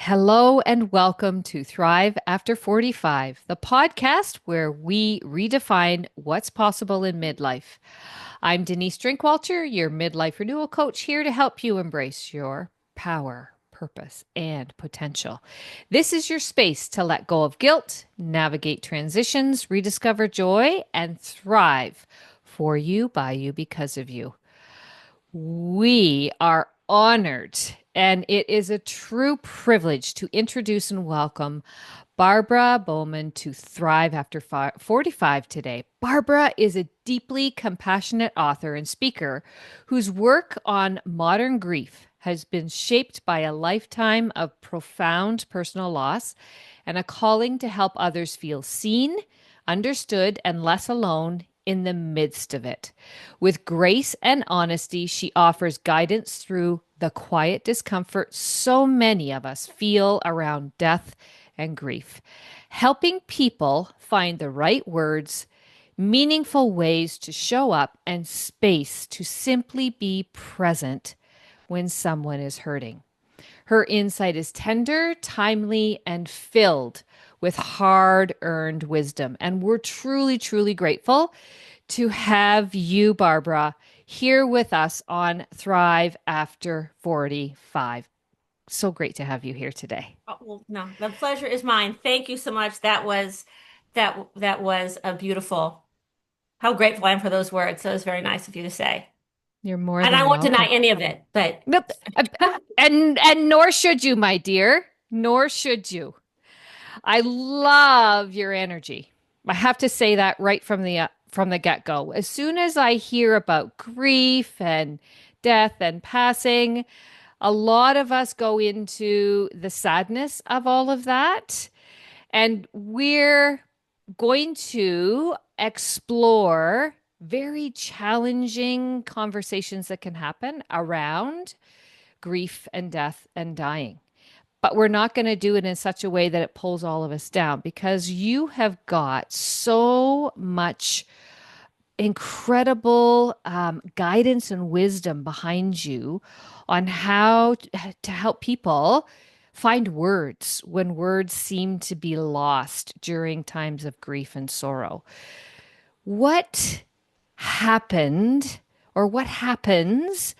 Hello and welcome to Thrive After 45, the podcast where we redefine what's possible in midlife. I'm Denise Drinkwalter, your midlife renewal coach, here to help you embrace your power, purpose, and potential. This is your space to let go of guilt, navigate transitions, rediscover joy, and thrive for you, by you, because of you. We are honored, and it is a true privilege to introduce and welcome Barbara Bowman to Thrive After 45 today. Barbara is a deeply compassionate author and speaker whose work on modern grief has been shaped by a lifetime of profound personal loss and a calling to help others feel seen, understood, and less alone in the midst of it. With grace and honesty, she offers guidance through the quiet discomfort so many of us feel around death and grief, helping people find the right words, meaningful ways to show up, and space to simply be present when someone is hurting. Her insight is tender, timely, and filled with hard earned wisdom. And we're truly, truly grateful to have you, Barbara, here with us on Thrive After 45. So great to have you here today. Oh, well, no, the pleasure is mine. Thank you so much. That was a beautiful. How grateful I am for those words. That was very nice of you to say. You're more And I than won't deny welcome. any of it, but Nope. And nor should you, my dear. Nor should you. I love your energy. I have to say that right from the get-go. As soon as I hear about grief and death and passing, a lot of us go into the sadness of all of that, and we're going to explore very challenging conversations that can happen around grief and death and dying. But we're not going to do it in such a way that it pulls all of us down because you have got so much incredible guidance and wisdom behind you on how to help people find words when words seem to be lost during times of grief and sorrow. What happened or what happens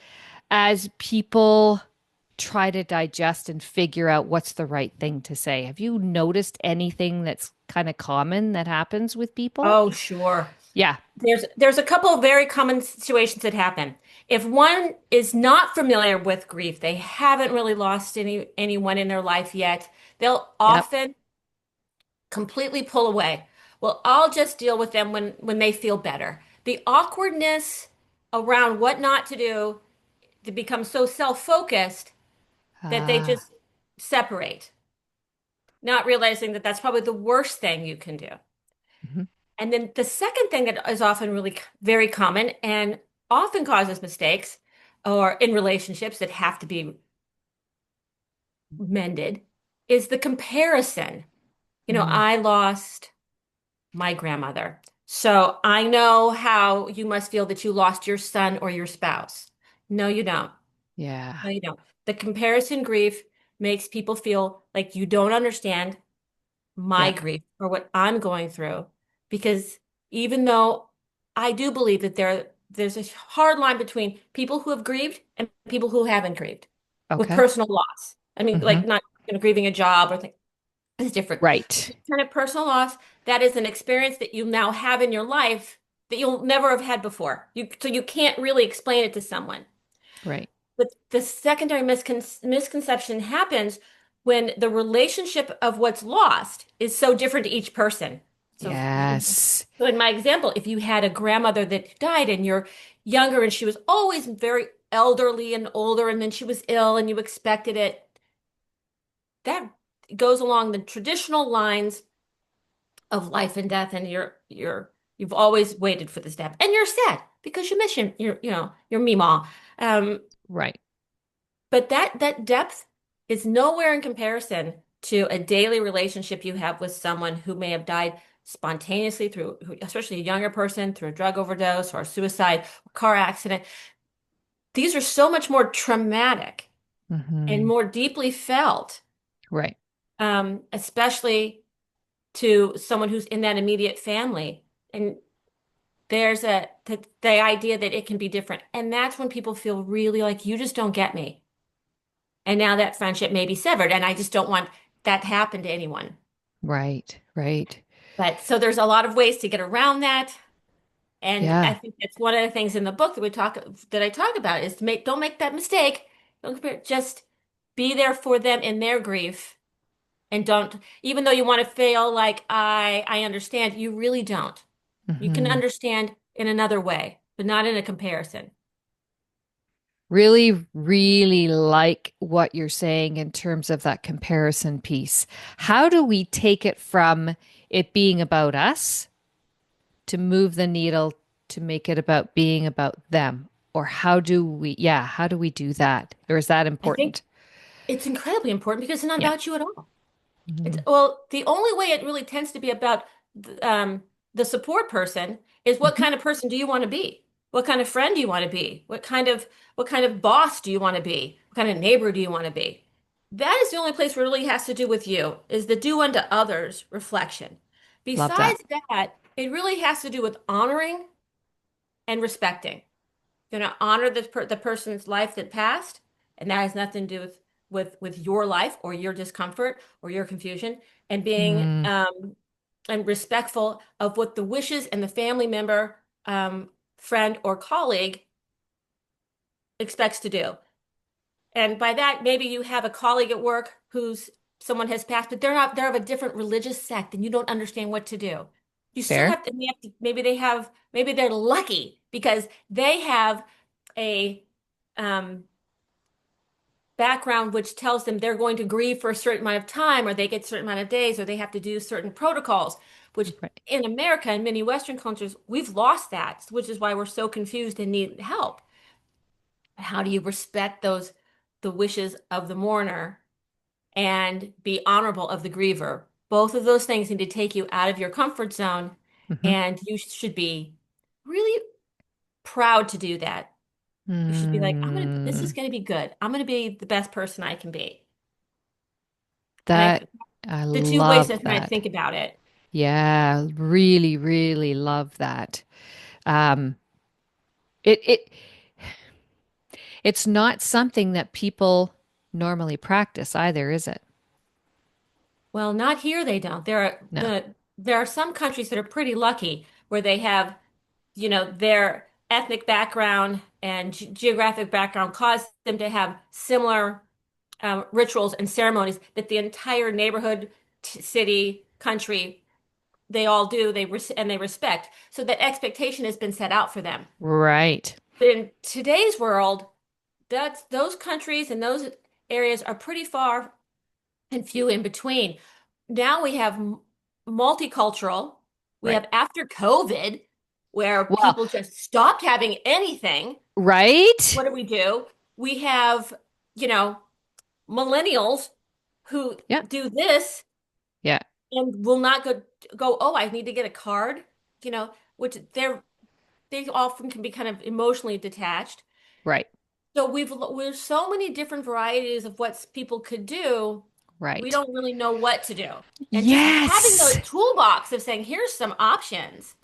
as people try to digest and figure out what's the right thing to say? Have you noticed anything that's kind of common that happens with people? oh, sure. Yeah. There's a couple of very common situations that happen. If one is not familiar with grief, they haven't really lost anyone in their life yet, they'll Yep. often completely pull away. Well, I'll just deal with them when they feel better. The awkwardness around what not to do to become so self-focused that they Ah. just separate, not realizing that that's probably the worst thing you can do. Mhm. And then the second thing that is often really very common and often causes mistakes or in relationships that have to be mended is the comparison. Mm. I lost my grandmother. So I know how you must feel that you lost your son or your spouse. No, you don't. Yeah. No, you don't. The comparison grief makes people feel like you don't understand my Yep. grief or what I'm going through. Because even though I do believe that there's a hard line between people who have grieved and people who haven't grieved with Okay. personal loss. I mean, Hmm. like not grieving a job or thing is different. Right. Kind of personal loss, that is an experience that you now have in your life that you'll never have had before. So you can't really explain it to someone. Right. But the secondary misconception happens when the relationship of what's lost is so different to each person. So, Yes. so in my example, if you had a grandmother that died and you're younger and she was always very elderly and older and then she was ill and you expected it, that goes along the traditional lines of life and death, and you've always waited for this to happen, and you're sad because you miss your Meemaw. Um, Right. but that depth is nowhere in comparison to a daily relationship you have with someone who may have died spontaneously especially a younger person, through a drug overdose or suicide, or car accident. These are so much more traumatic and Hmm. more deeply felt Right. especially to someone who's in that immediate family. And there's the idea that it can be different. And that's when people feel really like you just don't get me. And now that friendship may be severed. And I just don't want that to happen to anyone. Right. Right. But so there's a lot of ways to get around that. And I Yeah. think that's one of the things in the book that I talk about is to don't make that mistake. Don't compare, just be there for them in their grief. And don't, even though you want to feel like I understand, you really don't. You can Hmm. understand in another way, but not in a comparison. Really, really like what you're saying in terms of that comparison piece. How do we take it from it being about us to move the needle to make it about being about them? Or how do we do that? Or is that I think important? it's incredibly important because it's not Yeah. about you at all. Hmm. Well, the only way it really tends to be about the support person is what Hmm. kind of person do you want to be? What kind of friend do you want to be? What kind of boss do you want to be? What kind of neighbor do you want to be? That is the only place where it really has to do with you, is the do unto others reflection. Love that. Besides that, it really has to do with honoring and respecting. You're going to honor the person's life that passed, and that has nothing to do with your life or your discomfort or your confusion, and being Mm, and respectful of what the wishes and the family member, friend, or colleague expects to do. And by that, maybe you have a colleague at work who's someone has passed, but they're of a different religious sect and you don't understand what to do. You still fair. maybe they're lucky because they have a um, background which tells them they're going to grieve for a certain amount of time, or they get a certain amount of days, or they have to do certain protocols, which Right. in America and many Western cultures, we've lost that, which is why we're so confused and need help. How do you respect the wishes of the mourner and be honorable of the griever? Both of those things need to take you out of your comfort zone, Hmm. and you should be really proud to do that. You should be like, this is Mm, going to be good. I'm going to be the best person I can be. And that I the two ways love I try and that. think about it. Yeah, really, really love that. Um, it it's not something that people normally practice either, is it? Well, not here they don't. No. There are some countries that are pretty lucky where they have, their ethnic background and geographic background cause them to have similar rituals and ceremonies that the entire neighborhood, city, country, they all do. And they respect. So that expectation has been set out for them. Right. But in today's world, those countries and those areas are pretty far and few in between. Now we have multicultural. We Right. have after COVID, where Well, people just stopped having anything. right? What do we do? We have, you know, millennials who Yeah. do this Yeah. and will not go, oh, I need to get a card, which they often can be kind of emotionally detached. Right. So we've so many different varieties of what people could do. We Right. don't really know what to do. And just having Yes. the toolbox of saying, here's some options,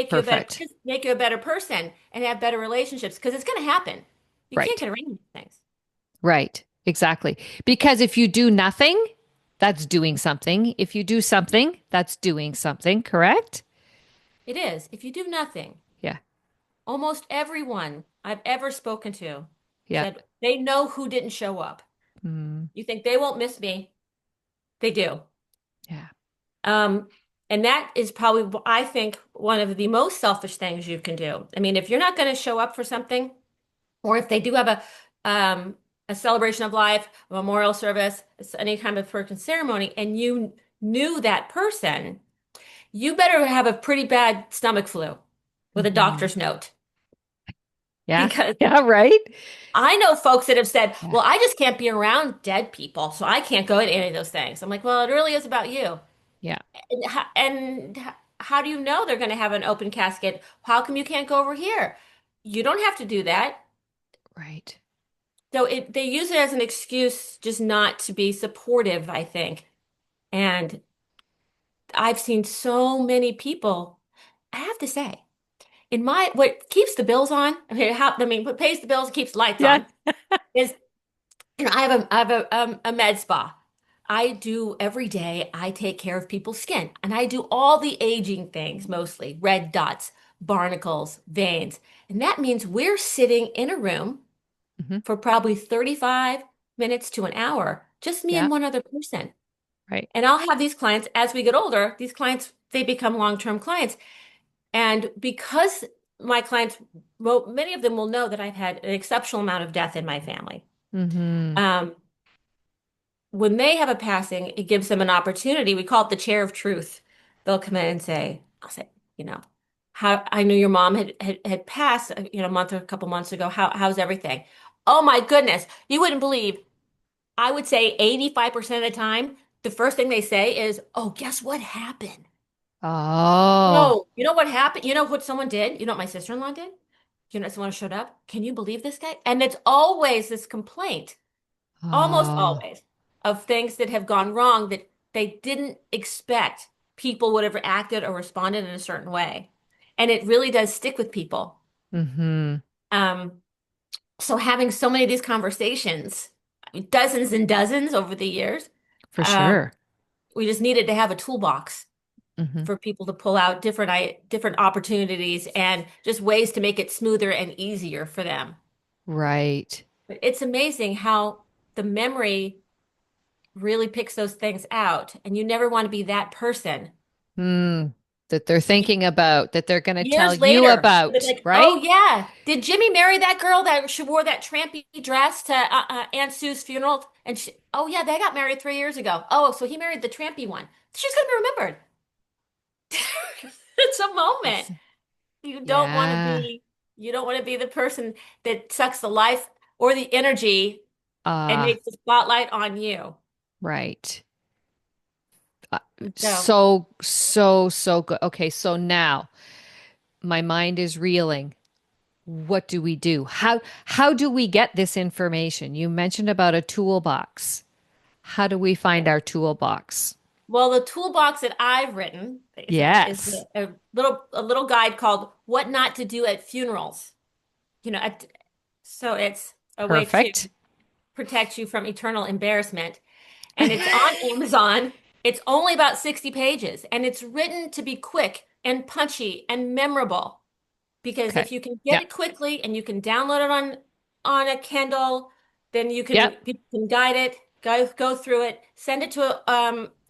Perfect. make you a better person and have better relationships because it's going to happen. You can't Right. get around these things. Right. Exactly. Because if you do nothing, that's doing something. If you do something, that's doing something, correct? It is. If you do nothing, Yeah. almost everyone I've ever spoken to Yeah. said they know who didn't show up. Mm, You think they won't miss me? They do. yeah. Um, and that is probably, I think, one of the most selfish things you can do. I mean, if you're not going to show up for something, or if they do have a celebration of life, a memorial service, any kind of person ceremony, and you knew that person, you better have a pretty bad stomach flu with a Hmm. doctor's note. Yeah. Because Yeah. Right. I know folks that have said, Yeah. well, I just can't be around dead people, so I can't go to any of those things. I'm like, well, it really is about you. Yeah. And how do you know they're going to have an open casket? How come you can't go over here? You don't have to do that. Right. So they use it as an excuse just not to be supportive, I think. And I've seen so many people, I have to say, in my what keeps the bills on, what pays the bills and keeps lights Yeah. on is, I have a med spa. I do every day, I take care of people's skin and I do all the aging things, mostly red dots, barnacles, veins. And that means we're sitting in a room Hmm. for probably 35 minutes to an hour, just me Yeah. and one other person. Right. And I'll have these clients as we get older, these clients, they become long-term clients. And because my clients, well, many of them will know that I've had an exceptional amount of death in my family. Hmm. Um, when they have a passing, it gives them an opportunity. We call it the chair of truth. They'll come in and say, I'll say, you know, how I knew your mom had passed, a month or a couple months ago. How's everything? Oh my goodness. You wouldn't believe. I would say 85% of the time, the first thing they say is, oh, guess what happened? Oh. No, you know what happened? You know what someone did? You know what my sister-in-law did? You know someone showed up? Can you believe this guy? And it's always this complaint, almost Oh. always, of things that have gone wrong that they didn't expect people would have acted or responded in a certain way. And it really does stick with people. Hmm. Um, so having so many of these conversations, dozens and dozens over the years, For um, sure. we just needed to have a toolbox Hmm. for people to pull out different opportunities and just ways to make it smoother and easier for them. Right. But it's amazing how the memory really picks those things out, and you never want to be that person. Mm. That they're thinking about, that they're going to tell Years you later, they're about, like, "Oh right? yeah, did Jimmy marry that girl that she wore that trampy dress to Aunt Sue's funeral?" And "Oh yeah, they got married 3 years ago. Oh, so he married the trampy one." She's gonna be remembered. It's a moment. It's, You don't want to yeah. be, you don't want to be the person that sucks the life or the energy and Ah, makes the spotlight on you. right. Uh, So, so good. Okay, so now my mind is reeling. What do we do? How do we get this information? You mentioned about a toolbox. How do we find our toolbox? well, the toolbox that I've written is Yes. a little guide called "What Not to Do at Funerals." You know, so it's a way to Perfect. protect you from eternal embarrassment. And it's on Amazon. It's only about 60 pages, and it's written to be quick and punchy and memorable. Because Okay. if you can get Yep. it quickly and you can download it on a Kindle, then Yep. you can guide it, go through it, send it to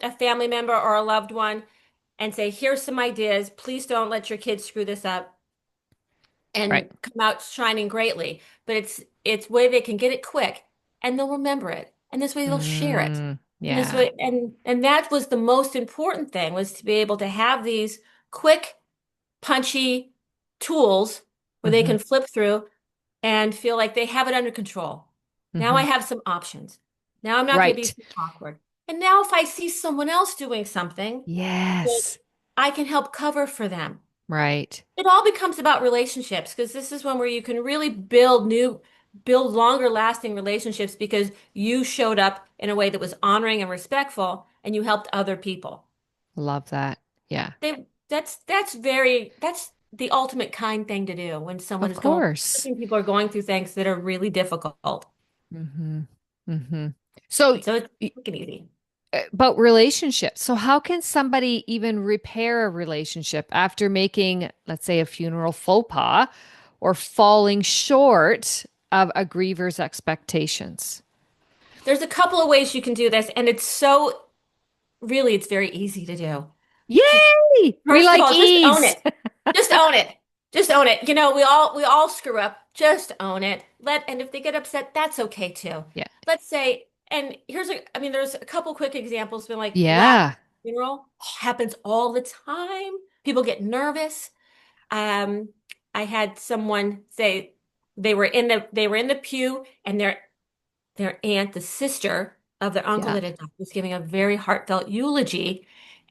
a family member or a loved one, and say, "Here's some ideas. Please don't let your kids screw this up," Right. and come out shining greatly. But it's way they can get it quick, and they'll remember it, and this way they'll share it. And this Yeah. way, and that was the most important thing, was to be able to have these quick punchy tools where they Hmm. can flip through and feel like they have it under control. Now I Hmm. have some options. Now I'm not going to be Right. so awkward. And now if I see someone else doing something that Yes. I can help cover for them, Right. it all becomes about relationships, because this is one where you can really build longer lasting relationships because you showed up in a way that was honoring and respectful and you helped other people. Love that. Yeah. That's the ultimate kind thing to do when someone Of is going, course. when people are going through things that are really difficult. Hmm. Hmm. So, So it's quick and easy. about relationships. So, how can somebody even repair a relationship after making, let's say, a funeral faux pas or falling short of a griever's expectations? There's a couple of ways you can do this, and it's very easy to do. Yay! We First of like all, just own ease. it. Just own it. Just own it. We all screw up. Just own it. And if they get upset, that's okay too. Yeah. Let's say, and I mean, there's a couple quick examples, been like last Yeah. funeral happens all the time. People get nervous. Um, I had someone say they were in the pew, and their aunt, the sister of their uncle Yeah. that had died, was giving a very heartfelt eulogy,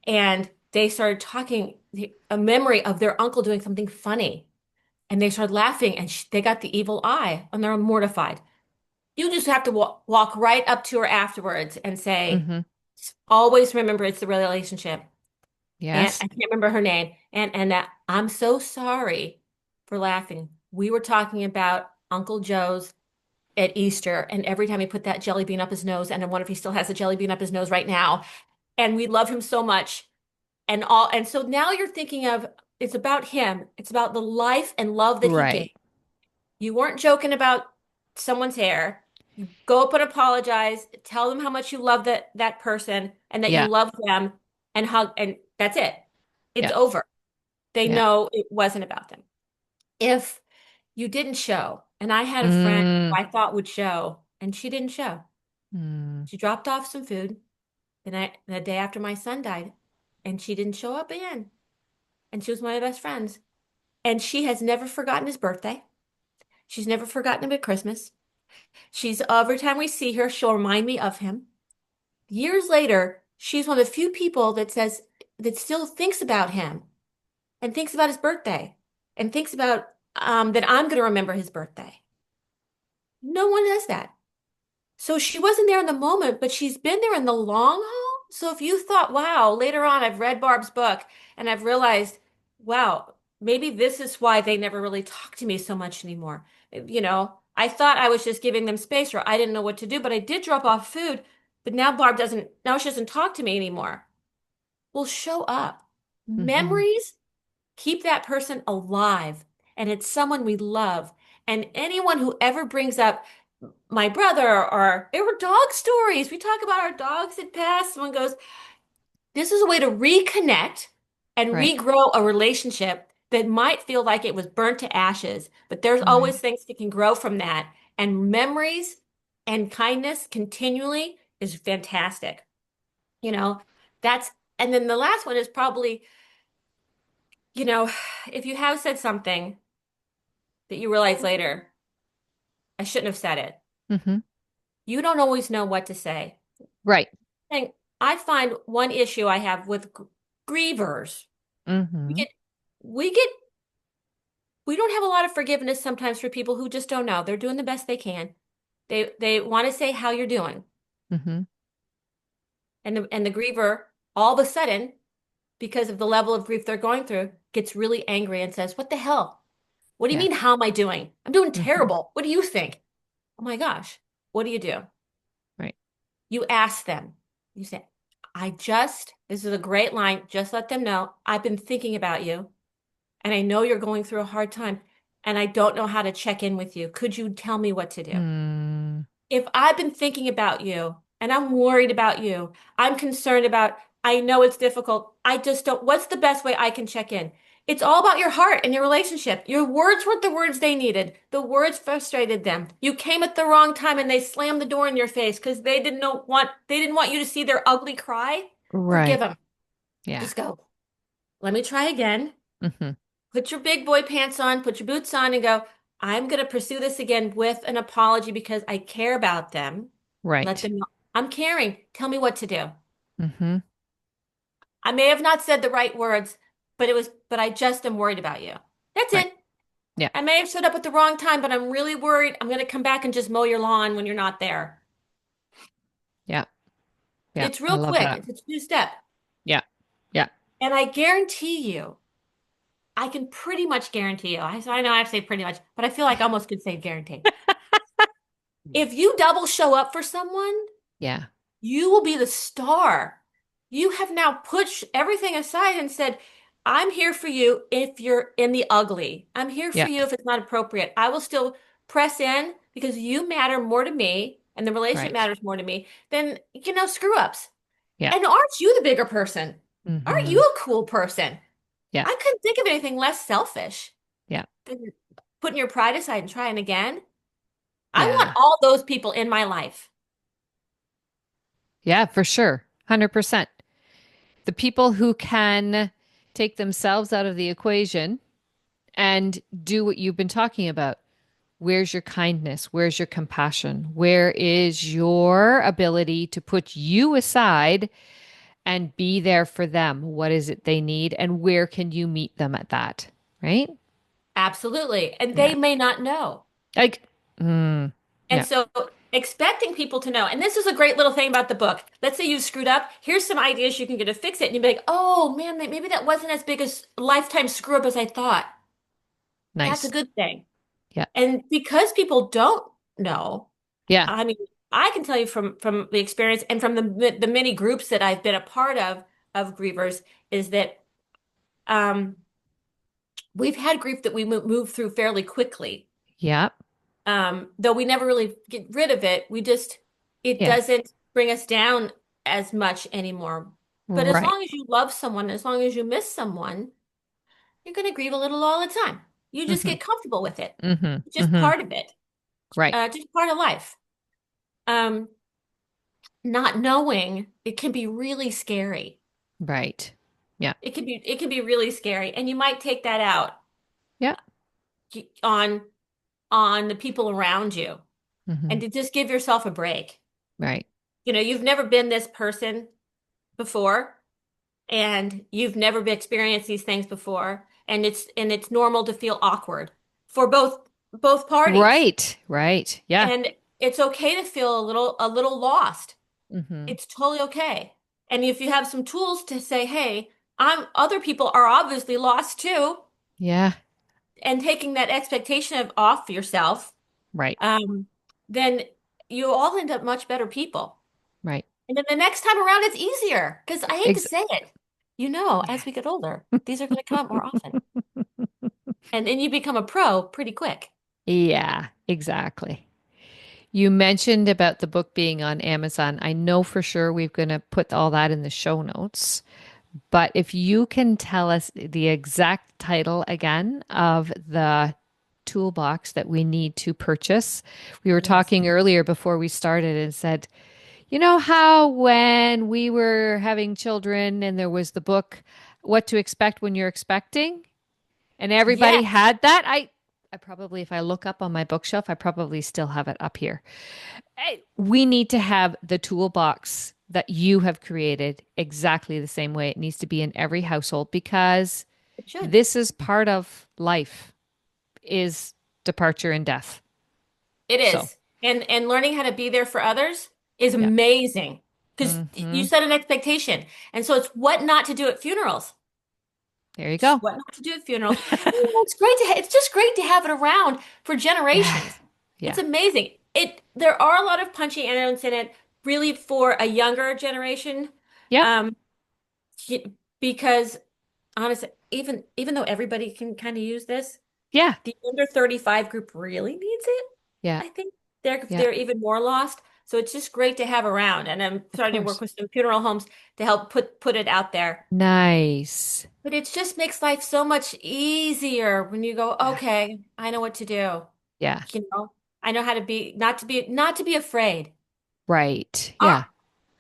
and they started talking a memory of their uncle doing something funny, and they started laughing, and they got the evil eye, and they're mortified. You just have to walk right up to her afterwards and say, Mm-hmm. always remember it's the relationship. And Yes. I can't remember her name. And I'm so sorry for laughing. We were talking about Uncle Joe's at Easter, and every time he put that jelly bean up his nose, and I wonder if he still has the jelly bean up his nose right now. And we love him so much. And so now you're thinking of it's about him. It's about the life and love that he gave. Right. You weren't joking about someone's hair. You go up and apologize, tell them how much you love that person and that you Yeah. love them and hug, and that's it. It's Yeah. over. They Yeah. know it wasn't about them. If you didn't show, and I had a friend Mm, who I thought would show, and she didn't show. mm, She dropped off some food the day after my son died, and she didn't show up again. And she was my best friends. And she has never forgotten his birthday. She's never forgotten him at Christmas. She's every time we see her, she'll remind me of him. Years later, she's one of the few people that still thinks about him and thinks about his birthday and thinks about that I'm going to remember his birthday. No one does that. So she wasn't there in the moment, but she's been there in the long haul. So if you thought, wow, later on I've read Barb's book and I've realized, wow, maybe this is why they never really talk to me so much anymore. I thought I was just giving them space or I didn't know what to do, but I did drop off food. But now she doesn't talk to me anymore. Well, show up. mm-hmm. Memories keep that person alive, and it's someone we love. And anyone who ever brings up my brother or there were dog stories. We talk about our dogs that passed. Someone goes, this is a way to reconnect and Right. regrow a relationship that might feel like it was burnt to ashes, but there's Right. always things that can grow from that. And memories and kindness continually is fantastic. You know, that's, and then the last one is probably, you know, if you have said something that you realize later, I shouldn't have said it. Mm-hmm. You don't always know what to say. Right. And I find one issue I have with grievers. We Mm-hmm. get, we get, we don't have a lot of forgiveness sometimes for people who just don't know. They're doing the best they can. They want to say how you're doing, Mm-hmm. and the griever all of a sudden, because of the level of grief they're going through, gets really angry and says, "What the hell? What do you Yeah. mean? How am I doing? I'm doing Mm-hmm. terrible. What do you think? Oh my gosh, what do? Right. You ask them. You say, this is a great line. Just let them know I've been thinking about you and I know you're going through a hard time and I don't know how to check in with you. Could you tell me what to do? Mm, If I've been thinking about you and I'm worried about you, I'm concerned about, I know it's difficult. I just don't, what's the best way I can check in? It's all about your heart and your relationship. Your words weren't the words they needed. The words frustrated them. You came at the wrong time and they slammed the door in your face because they didn't want you to see their ugly cry. Forgive right. them. Yeah. Just go. Let me try again. Mm-hmm. Put your big boy pants on, put your boots on, and go, I'm going to pursue this again with an apology because I care about them. Let Right. them know I'm caring. Tell me what to do. Mm-hmm. I may have not said the right words, but I just am worried about you. That's Right. it. Yeah. I may have showed up at the wrong time, but I'm really worried. I'm going to come back and just mow your lawn when you're not there. Yeah. Yeah. It's I real love quick. that. It's a two-step. Yeah. Yeah. And I guarantee you, I can pretty much guarantee you. I know I have to say pretty much, but I feel like I almost could say guarantee. If you double show up for someone, Yeah. you will be the star. You have now pushed everything aside and said, I'm here for you if you're in the ugly. I'm here for Yeah. you if it's not appropriate. I will still press in because you matter more to me and the relationship Right. matters more to me than, screw ups. Yeah. And aren't you the bigger person? Aren't you Mm-hmm. a cool person? Yeah. I couldn't think of anything less selfish Yeah. than putting your pride aside and trying again. I want Yeah. all those people in my life. Yeah, for sure. 100%. The people who can take themselves out of the equation and do what you've been talking about. Where's your kindness? Where's your compassion? Where is your ability to put you aside and be there for them? What is it they need? And where can you meet them at that? Right? Absolutely. And they Yeah. may not know. Like, mm, And yeah. so expecting people to know. And this is a great little thing about the book. Let's say you screwed up. Here's some ideas you can get to fix it. And you'd be like, oh man, maybe that wasn't as big a lifetime screw up as I thought. That's a Nice. good thing. Yeah. And because people don't know, Yeah. I mean, I can tell you from the experience and from the many groups that I've been a part of grievers is that um, we've had grief that we move through fairly quickly. Yeah. Though we never really get rid of it, it Yeah. doesn't bring us down as much anymore. But as Right. long as you love someone, as long as you miss someone, you're going to grieve a little all the time. You just Mm-hmm. get comfortable with it. Mm-hmm. It's just Mm-hmm. part of it, Right. just part of life. Um, Not knowing, it can be really scary. Right. Yeah. It can be really scary, and you might take that out Yeah. on on the people around you, Mm-hmm. and to just give yourself a break. Right. You've never been this person before, and you've never experienced these things before, and it's normal to feel awkward for both parties. Right. Right. Yeah. And it's okay to feel a little lost. Mm-hmm. It's totally okay. And if you have some tools to say, "Hey, I'm other people are obviously lost too," Yeah. and taking that expectation of off yourself, Right. um, then you all end up much better people. Right. And then the next time around, it's easier because I hate to Ex say it. yeah. As we get older, these are going to come up more often. And then you become a pro pretty quick. Yeah, exactly. You mentioned about the book being on Amazon. I know for sure we're going to put all that in the show notes. But if you can tell us the exact title again of the toolbox that we need to purchase. We were Yes. talking earlier before we started and said, you know how when we were having children and there was the book, What to Expect When You're Expecting? And everybody Yes, had that. I probably, if I look up on my bookshelf, I probably still have it up here. We need to have the toolbox that you have created exactly the same way. It needs to be in every household because it should. this is part of life is departure and death. It So, is. And learning how to be there for others is yeah. amazing because you Hmm. set an expectation. And so it's what not to do at funerals. There you Just go. what not to do at funerals. It's just great to have it around for Yeah. generations. It's Yeah. amazing. There are a lot of punchy anecdotes in it, really for a younger generation. Yep. Um, because honestly, even though everybody can kind of use this, Yeah. the under 35 group really needs it. Yeah. I think they're Yeah. they're even more lost. So it's just great to have around. And I'm Of starting to work course. with some funeral homes to help put it out there. Nice. But it just makes life so much easier when you go, Yeah. okay, I know what to do. Yeah. You know, I know how to be not to be afraid. Right. Ah, Yeah.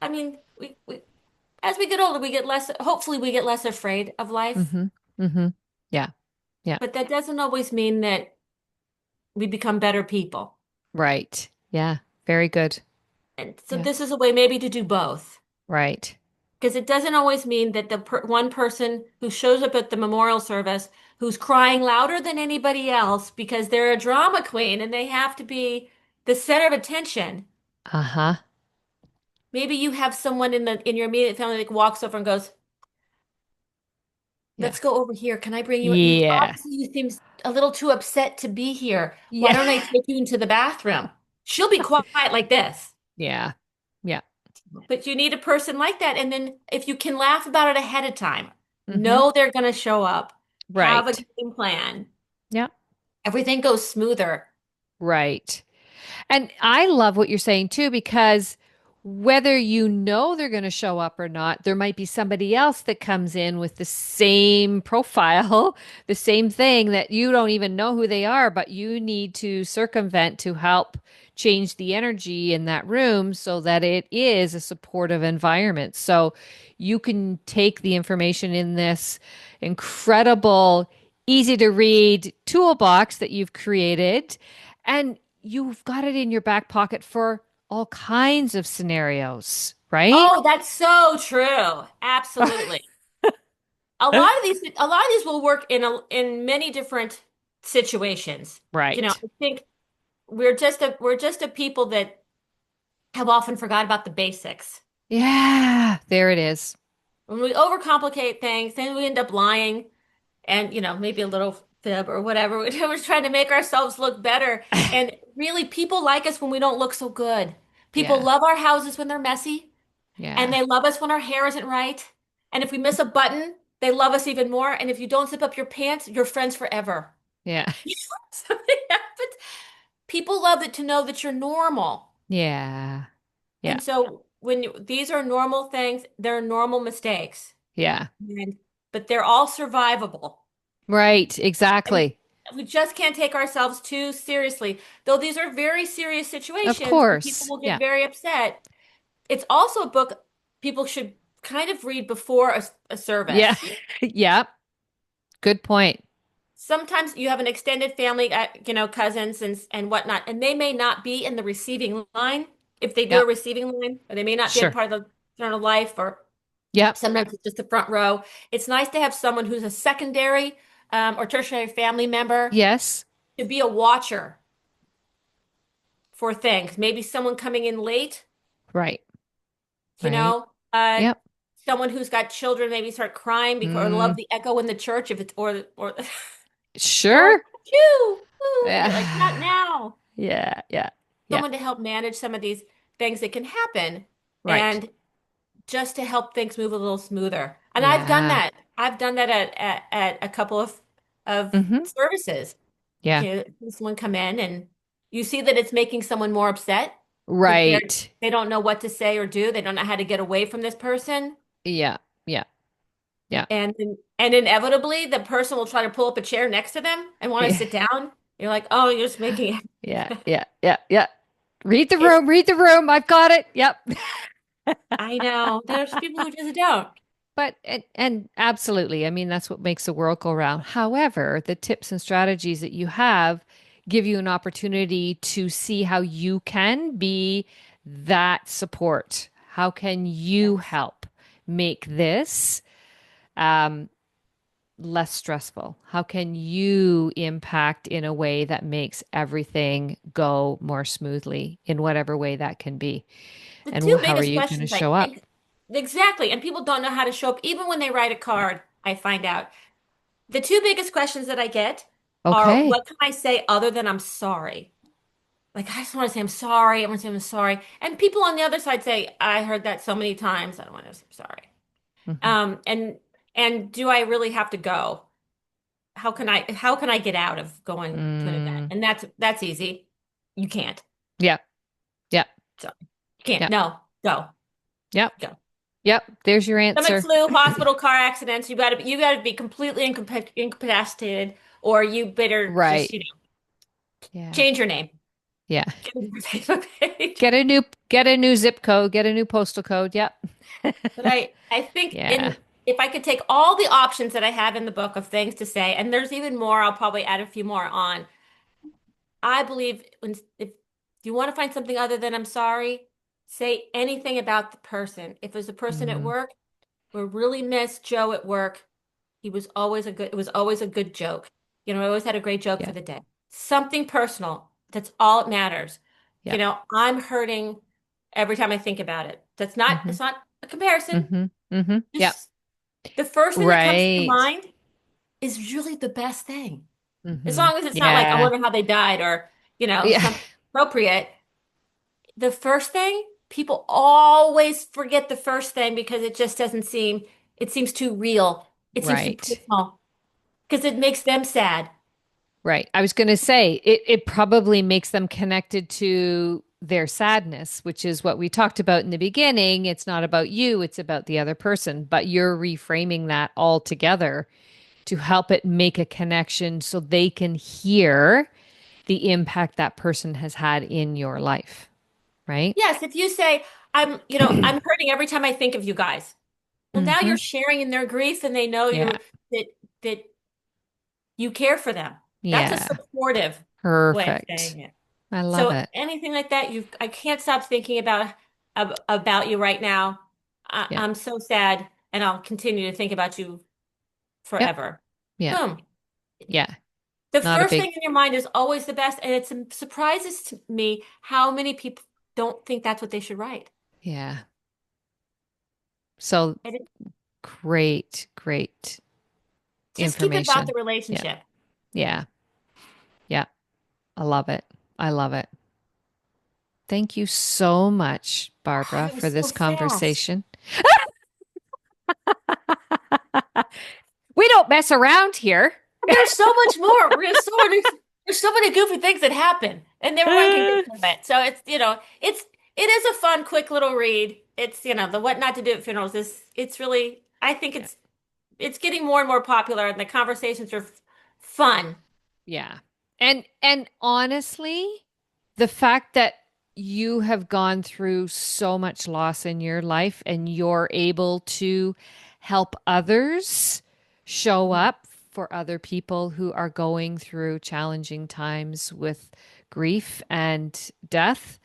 I mean, we as we get older, we get less, hopefully we get less afraid of life, Mm-hmm. Mm-hmm. Yeah. Yeah. but that doesn't always mean that we become better people. Right. Yeah. Very good. And so Yeah. this is a way maybe to do both. Right. Because it doesn't always mean that one person who shows up at the memorial service who's crying louder than anybody else because they're a drama queen and they have to be the center of attention. Uh-huh. Maybe you have someone in your immediate family that walks over and goes, Yeah. "Let's go over here. Can I bring you? Yeah. Obviously, you seem a little too upset to be here. Why Yeah. don't I take you into the bathroom?" She'll be quiet like this. Yeah. Yeah. But you need a person like that. And then if you can laugh about it ahead of time, Mm-hmm. know they're going to show up, have a Right. game plan, Yeah. everything goes smoother. Right. And I love what you're saying too, because whether you know they're going to show up or not, there might be somebody else that comes in with the same profile, the same thing that you don't even know who they are, but you need to circumvent to help change the energy in that room so that it is a supportive environment. So you can take the information in this incredible, easy to read toolbox that you've created and you've got it in your back pocket for all kinds of scenarios, right? Oh, that's so true. Absolutely. A lot of these will work in many different situations. Right. I think we're just a people that have often forgot about the basics. Yeah, there it is. When we overcomplicate things, then we end up lying and, maybe a little fib or whatever. We're trying to make ourselves look better. And really, people like us when we don't look so good. People Yeah, love our houses when they're messy, and yeah, they love us when our hair isn't right. And if we miss a button, they love us even more. And if you don't zip up your pants, you're friends forever. yeah, Something happens. People love it to know that you're normal. yeah, yeah, And so these are normal things, they're normal mistakes. yeah. And but they're all survivable. Right, And exactly. we just can't take ourselves too seriously. Though these are very serious Of situations and people course. will get Yeah, very upset. It's also a book people should kind of read before a yeah, service. yeah. Good point. Sometimes you have an extended family, cousins and whatnot, and they may not be in the receiving line if they do a Yep, receiving line, or they may not be a sure. part of the eternal life, or Yep. sometimes it's just the front row. It's nice to have someone who's a secondary or tertiary family member Yes. to be a watcher for things. Maybe someone coming in late, Right, you right. know, Yep. someone who's got children maybe start crying because or love Mm, the echo in the church if it's or they're like, sure. "Phew, ooh," and you're like, "Not Yeah, now." yeah, yeah, yeah. Someone to help manage some of these things that can happen Right. and just to help things move a little smoother. And I've done Yeah. that. I've done that at a couple of Mm-hmm. services. Yeah. You know, someone come in and you see that it's making someone more upset, that Right. they don't know what to say or do. They don't know how to get away from this person. Yeah. Yeah. Yeah. And inevitably the person will try to pull up a chair next to them and want to Yeah. sit down. You're like, "Oh, you're just making Yeah. it." Yeah. Yeah. Yeah. Read the It's room. Read the room. I've got it. Yep. I know. There's people who just don't. But and absolutely, I mean that's what makes the world go round. However, the tips and strategies that you have give you an opportunity to see how you can be that support. How can you Yes. help make this um, less stressful? How can you impact in a way that makes everything go more smoothly in whatever way that can be? The And two how are biggest you going to questions show up? exactly, and people don't know how to show up even when they write a card, I find out. The two biggest questions that I get are Okay. what can I say other than I'm sorry? Like, I just want to say I'm sorry. I want to say I'm sorry. And people on the other side say, I heard that so many times. I don't want to say I'm sorry. Hmm. And do I really have to go? How can I get out of going to an event? Mm, And that's easy. You can't. yeah. Yeah. So you can't. Yeah. No, go. Yep. Go. Yep. There's your Stomach answer. flu, hospital, car accidents. You got to be completely incapacitated, or you better just Right. Yeah. change your name. Yeah. Change your Facebook page. Get a new zip code, get a new postal code. Yep. But I think Yeah. in if I could take all the options that I have in the book of things to say, and there's even more, I'll probably add a few more on. I believe if you want to find something other than I'm sorry, say anything about the person. If there's a person at Mm, work, we really miss Joe at work. It was always a good joke. I always had a great joke for yeah. the day. Something personal. That's all it matters. Yeah. I'm hurting every time I think about it. Mm-hmm. It's not a comparison. Mm-hmm. Mm-hmm. Yeah. Just the first thing that comes to Right. mind is really the best thing. As Mm-hmm. long as it's not like, I Yeah. wonder how they died or, Yeah. something appropriate. The first thing, people always forget the first thing because it seems too real. It seems too Right. personal because it makes them sad. Right. I was going to say it probably makes them connected to their sadness, which is what we talked about in the beginning. It's not about you, it's about the other person, but you're reframing that all together to help it make a connection so they can hear the impact that person has had in your life, right? Yes, if you say, I'm hurting every time I think of you guys. Well, now Hmm. you're sharing in their grief and they know Yeah. that that you care for them. That's a Yeah. supportive way of Perfect. saying it. I love So it. anything like that, I can't stop thinking about you right now. Yeah. I'm so sad, and I'll continue to think about you Yep. forever. Yeah. Boom. Yeah. The Not a first big, thing in your mind is always the best, and it surprises to me how many people don't think that's what they should write. Yeah. So And great, great just keep it about the information. Yeah. relationship. Yeah. Yeah. I love it. I love it. Thank you so much, Oh, Barbara, it for was so this fast. conversation. We don't mess around here. There's so much more. There's so many goofy things that happen, and everyone can get from it. So it is a fun, quick little read. It's the what not to do at funerals. It's really I think Yeah. it's getting more and more popular, and the conversations are fun. Yeah. And honestly, the fact that you have gone through so much loss in your life and you're able to help others show Yeah. up for other people who are going through challenging times with grief and death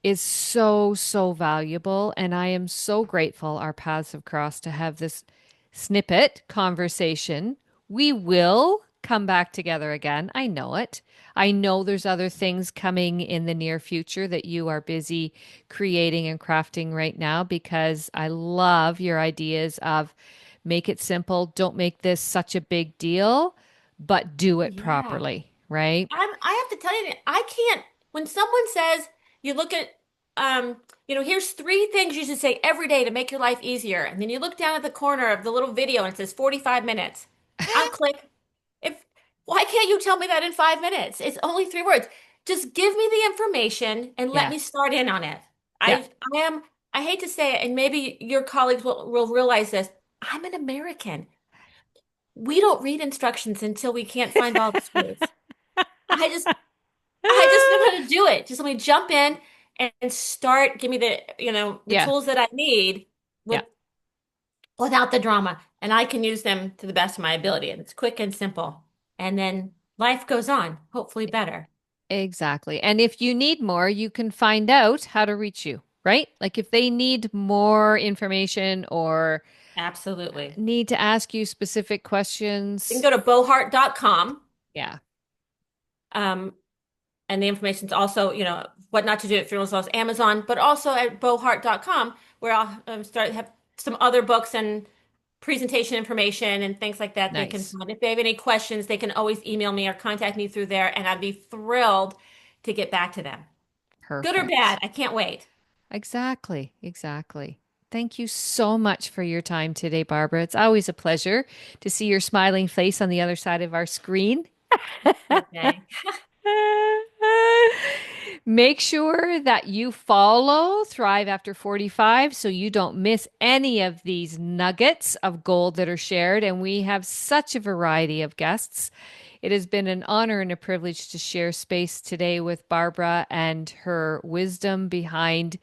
is so, so valuable. And I am so grateful our paths have crossed to have this snippet conversation. We will come back together again. I know it. I know there's other things coming in the near future that you are busy creating and crafting right now because I love your ideas of make it simple, don't make this such a big deal, but do Oh it yeah. properly, right? I have to tell you, I can't, when someone says, you look at, here's three things you should say every day to make your life easier. And then you look down at the corner of the little video and it says 45 minutes. I'll click. If, why can't you tell me that in 5 minutes? It's only three words. Just give me the information and let Yeah. me start in on it. Yeah. I am, I hate to say it, and maybe your colleagues will realize this. I'm an American. We don't read instructions until we can't find all the space. I just I just know how to do it. Just let me jump in and start. Give me the Yeah. tools that I need Yeah. with without the drama, and I can use them to the best of my ability. And it's quick and simple. And then life goes on, hopefully better. Exactly. And if you need more, you can find out how to reach you, right? Like if they need more information or Absolutely. need to ask you specific You can questions. go to boheart.com. Yeah, Um, and the information's also, what not to do at funerals, as well as Amazon, but also at boheart.com, where I'll start have some other books and presentation information and things like that they can nice. find. If they have any questions, they can always email me or contact me through there, and I'd be thrilled to get back to them. Good or bad, Perfect. I can't wait. Exactly. Exactly. Thank you so much for your time today, Barbara. It's always a pleasure to see your smiling face on the other side of our screen. Okay. Make sure that you follow Thrive After 45 so you don't miss any of these nuggets of gold that are shared. And we have such a variety of guests. It has been an honor and a privilege to share space today with Barbara and her wisdom behind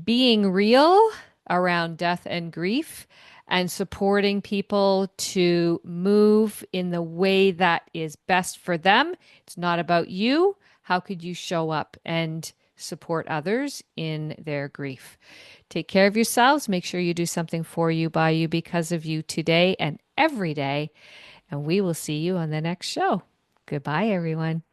being real around death and grief and supporting people to move in the way that is best for them. It's not about you. How could you show up and support others in their grief? Take care of yourselves. Make sure you do something for you, by you, because of you today and every day. And we will see you on the next show. Goodbye, everyone.